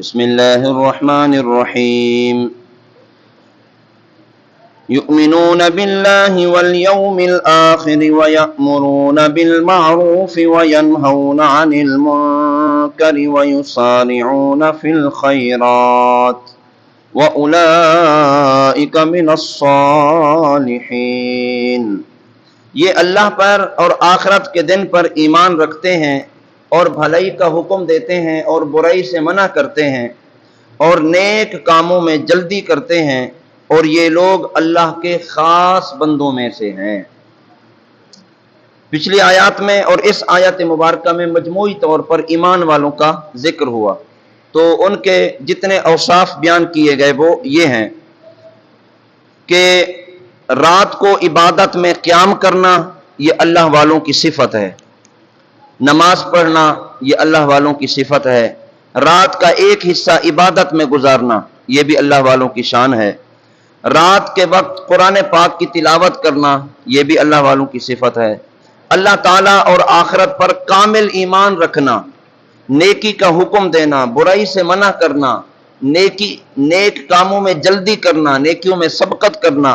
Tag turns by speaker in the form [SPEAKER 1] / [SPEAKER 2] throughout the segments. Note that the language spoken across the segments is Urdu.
[SPEAKER 1] بسم اللہ الرحمن الرحیم یؤمنون باللہ والیوم الآخر ویأمرون بالمعروف وینہون عن المنکر ویسارعون فی الخیرات وَأُولَئِكَ مِنَ الصَّالِحِينَ۔ یہ اللہ پر اور آخرت کے دن پر ایمان رکھتے ہیں اور بھلائی کا حکم دیتے ہیں اور برائی سے منع کرتے ہیں اور نیک کاموں میں جلدی کرتے ہیں، اور یہ لوگ اللہ کے خاص بندوں میں سے ہیں۔ پچھلی آیات میں اور اس آیت مبارکہ میں مجموعی طور پر ایمان والوں کا ذکر ہوا، تو ان کے جتنے اوصاف بیان کیے گئے وہ یہ ہیں کہ رات کو عبادت میں قیام کرنا یہ اللہ والوں کی صفت ہے، نماز پڑھنا یہ اللہ والوں کی صفت ہے، رات کا ایک حصہ عبادت میں گزارنا یہ بھی اللہ والوں کی شان ہے، رات کے وقت قرآن پاک کی تلاوت کرنا یہ بھی اللہ والوں کی صفت ہے، اللہ تعالیٰ اور آخرت پر کامل ایمان رکھنا، نیکی کا حکم دینا، برائی سے منع کرنا، نیک کاموں میں جلدی کرنا، نیکیوں میں سبقت کرنا،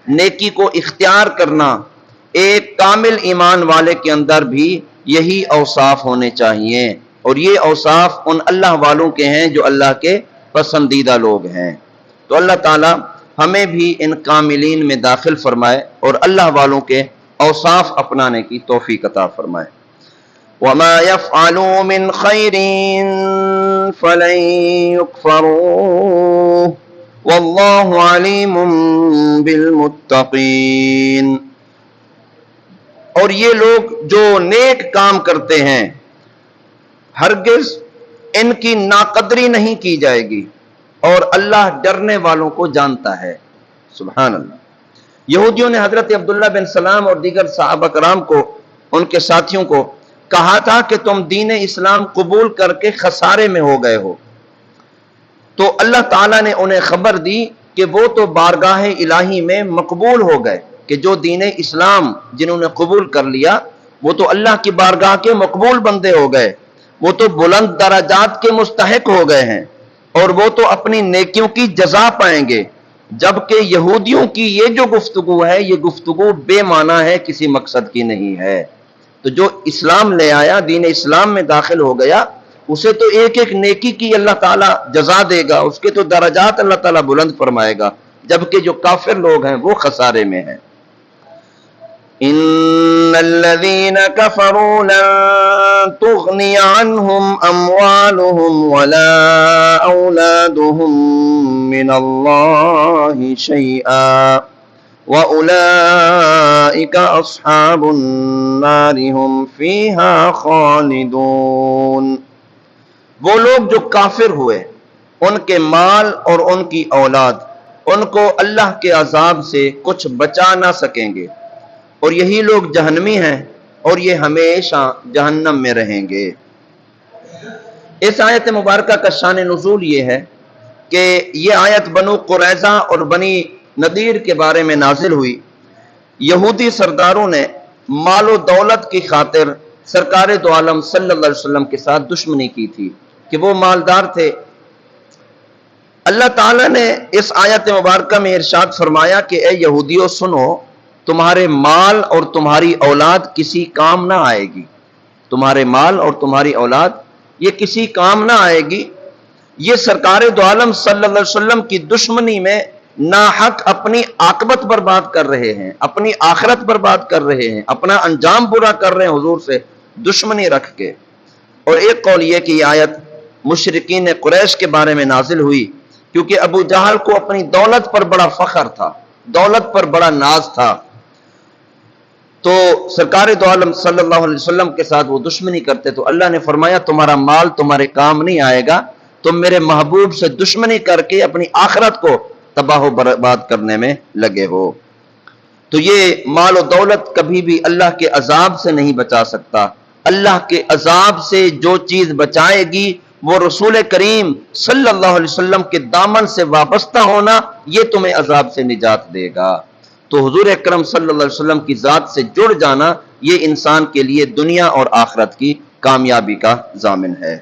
[SPEAKER 1] نیکی کو اختیار کرنا، ایک کامل ایمان والے کے اندر بھی یہی اوصاف ہونے چاہیے، اور یہ اوصاف ان اللہ والوں کے ہیں جو اللہ کے پسندیدہ لوگ ہیں۔ تو اللہ تعالی ہمیں بھی ان کاملین میں داخل فرمائے اور اللہ والوں کے اوصاف اپنانے کی توفیق عطا فرمائے۔ وَمَا يَفْعَلُوا مِنْ خَيْرٍ فَلَنْ يُكْفَرُوهُ وَاللَّهُ عَلِيمٌ بِالْمُتَّقِينَ۔ اور یہ لوگ جو نیک کام کرتے ہیں ہرگز ان کی ناقدری نہیں کی جائے گی، اور اللہ ڈرنے والوں کو جانتا ہے۔ سبحان اللہ۔ یہودیوں نے حضرت عبداللہ بن سلام اور دیگر صحابہ کرام کو، ان کے ساتھیوں کو کہا تھا کہ تم دین اسلام قبول کر کے خسارے میں ہو گئے ہو، تو اللہ تعالیٰ نے انہیں خبر دی کہ وہ تو بارگاہ الہی میں مقبول ہو گئے، کہ جو دین اسلام جنہوں نے قبول کر لیا وہ تو اللہ کی بارگاہ کے مقبول بندے ہو گئے، وہ تو بلند درجات کے مستحق ہو گئے ہیں، اور وہ تو اپنی نیکیوں کی جزا پائیں گے، جبکہ یہودیوں کی یہ جو گفتگو ہے یہ گفتگو بے معنی ہے، کسی مقصد کی نہیں ہے۔ تو جو اسلام لے آیا، دین اسلام میں داخل ہو گیا، اسے تو ایک ایک نیکی کی اللہ تعالیٰ جزا دے گا، اس کے تو درجات اللہ تعالیٰ بلند فرمائے گا، جبکہ جو کافر لوگ ہیں وہ خسارے میں ہیں۔ ان الذين كفروا لن تغني عنهم اموالهم ولا اولادهم من الله شيئا واولئك اصحاب النار هم فيها خالدون۔ وہ لوگ جو کافر ہوئے، ان کے مال اور ان کی اولاد ان کو اللہ کے عذاب سے کچھ بچا نہ سکیں گے، اور یہی لوگ جہنمی ہیں اور یہ ہمیشہ جہنم میں رہیں گے۔ اس آیت مبارکہ کا شان نزول یہ ہے کہ یہ آیت بنو قریظہ اور بنی نذیر کے بارے میں نازل ہوئی۔ یہودی سرداروں نے مال و دولت کی خاطر سرکار دو عالم صلی اللہ علیہ وسلم کے ساتھ دشمنی کی تھی کہ وہ مالدار تھے۔ اللہ تعالیٰ نے اس آیت مبارکہ میں ارشاد فرمایا کہ اے یہودیوں سنو، تمہارے مال اور تمہاری اولاد کسی کام نہ آئے گی، تمہارے مال اور تمہاری اولاد یہ کسی کام نہ آئے گی، یہ سرکار دو عالم صلی اللہ علیہ وسلم کی دشمنی میں ناحق اپنی عاقبت برباد کر رہے ہیں، اپنی آخرت برباد کر رہے ہیں، اپنا انجام برا کر رہے ہیں حضور سے دشمنی رکھ کے۔ اور ایک قول یہ کہ یہ آیت مشرکین قریش کے بارے میں نازل ہوئی، کیونکہ ابو جہل کو اپنی دولت پر بڑا فخر تھا، دولت پر بڑا ناز تھا، تو سرکار دو عالم صلی اللہ علیہ وسلم کے ساتھ وہ دشمنی کرتے، تو اللہ نے فرمایا تمہارا مال تمہارے کام نہیں آئے گا، تم میرے محبوب سے دشمنی کر کے اپنی آخرت کو تباہ و برباد کرنے میں لگے ہو۔ تو یہ مال و دولت کبھی بھی اللہ کے عذاب سے نہیں بچا سکتا۔ اللہ کے عذاب سے جو چیز بچائے گی وہ رسول کریم صلی اللہ علیہ وسلم کے دامن سے وابستہ ہونا، یہ تمہیں عذاب سے نجات دے گا۔ تو حضور اکرم صلی اللہ علیہ وسلم کی ذات سے جڑ جانا یہ انسان کے لیے دنیا اور آخرت کی کامیابی کا ضامن ہے۔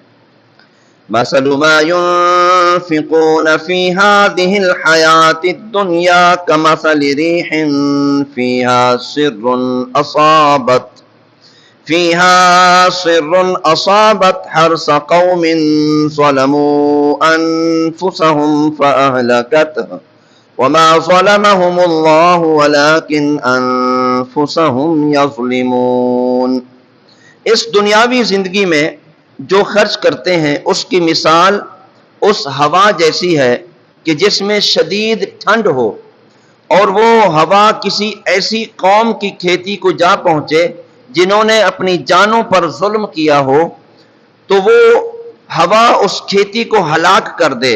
[SPEAKER 1] مثل ما ينفقون في هذه الحياة الدنيا كمثل ريح فيها صر أصابت حرث قوم ظلموا أنفسهم فأهلكته وما ظلمهم الله ولكن أنفسهم يظلمون۔ اس دنیاوی زندگی میں جو خرچ کرتے ہیں اس کی مثال اس ہوا جیسی ہے کہ جس میں شدید ٹھنڈ ہو اور وہ ہوا کسی ایسی قوم کی کھیتی کو جا پہنچے جنہوں نے اپنی جانوں پر ظلم کیا ہو، تو وہ ہوا اس کھیتی کو ہلاک کر دے،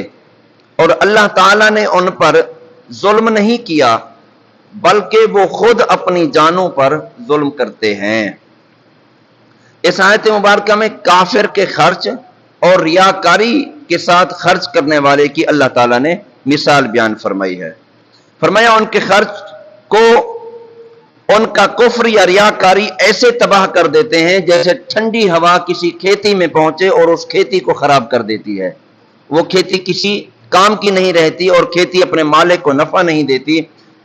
[SPEAKER 1] اور اللہ تعالیٰ نے ان پر ظلم نہیں کیا بلکہ وہ خود اپنی جانوں پر ظلم کرتے ہیں۔ اس آیت مبارکہ میں کافر کے خرچ اور ریاکاری کے ساتھ خرچ کرنے والے کی اللہ تعالیٰ نے مثال بیان فرمائی ہے۔ فرمایا ان کے خرچ کو ان کا کفر یا ریاکاری ایسے تباہ کر دیتے ہیں جیسے ٹھنڈی ہوا کسی کھیتی میں پہنچے اور اس کھیتی کو خراب کر دیتی ہے۔ وہ کھیتی کسی کام کی نہیں رہتی اور کھیتی اپنے مالک کو نفع نہیں دیتی۔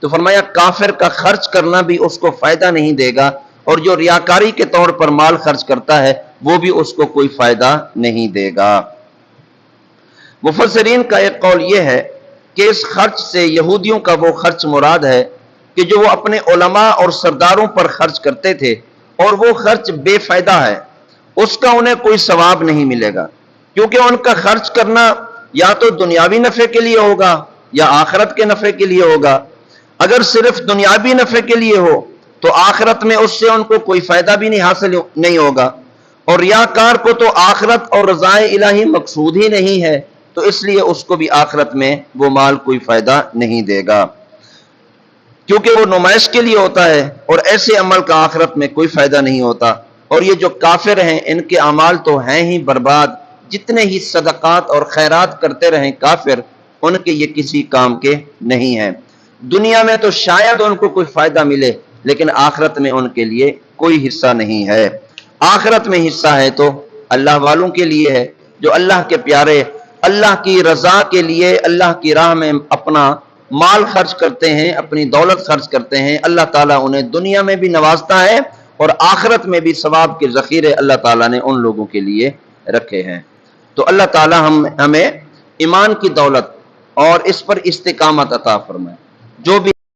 [SPEAKER 1] تو فرمایا کافر کا خرچ کرنا بھی اس کو فائدہ نہیں دے گا، اور جو ریاکاری کے طور پر مال خرچ کرتا ہے وہ بھی اس کو کوئی فائدہ نہیں دے گا۔ مفسرین کا ایک قول یہ ہے کہ اس خرچ سے یہودیوں کا وہ خرچ مراد ہے کہ جو وہ اپنے علماء اور سرداروں پر خرچ کرتے تھے، اور وہ خرچ بے فائدہ ہے، اس کا انہیں کوئی ثواب نہیں ملے گا، کیونکہ ان کا خرچ کرنا یا تو دنیاوی نفع کے لیے ہوگا یا آخرت کے نفع کے لیے ہوگا۔ اگر صرف دنیاوی نفع کے لیے ہو تو آخرت میں اس سے ان کو کوئی فائدہ بھی نہیں حاصل نہیں ہوگا، اور ریاکار کو تو آخرت اور رضائے الہی مقصود ہی نہیں ہے، تو اس لیے اس کو بھی آخرت میں وہ مال کوئی فائدہ نہیں دے گا، کیونکہ وہ نمائش کے لیے ہوتا ہے، اور ایسے عمل کا آخرت میں کوئی فائدہ نہیں ہوتا۔ اور یہ جو کافر ہیں ان کے اعمال تو ہیں ہی برباد، جتنے ہی صدقات اور خیرات کرتے رہیں کافر، ان کے یہ کسی کام کے نہیں ہیں۔ دنیا میں تو شاید ان کو کوئی فائدہ ملے، لیکن آخرت میں ان کے لیے کوئی حصہ نہیں ہے۔ آخرت میں حصہ ہے تو اللہ والوں کے لیے ہے، جو اللہ کے پیارے، اللہ کی رضا کے لیے اللہ کی راہ میں اپنا مال خرچ کرتے ہیں، اپنی دولت خرچ کرتے ہیں۔ اللہ تعالیٰ انہیں دنیا میں بھی نوازتا ہے اور آخرت میں بھی ثواب کے ذخیرے اللہ تعالیٰ نے ان لوگوں کے لیے رکھے ہیں۔ تو اللہ تعالیٰ ہمیں ایمان کی دولت اور اس پر استقامت عطا فرمائے۔ جو بھی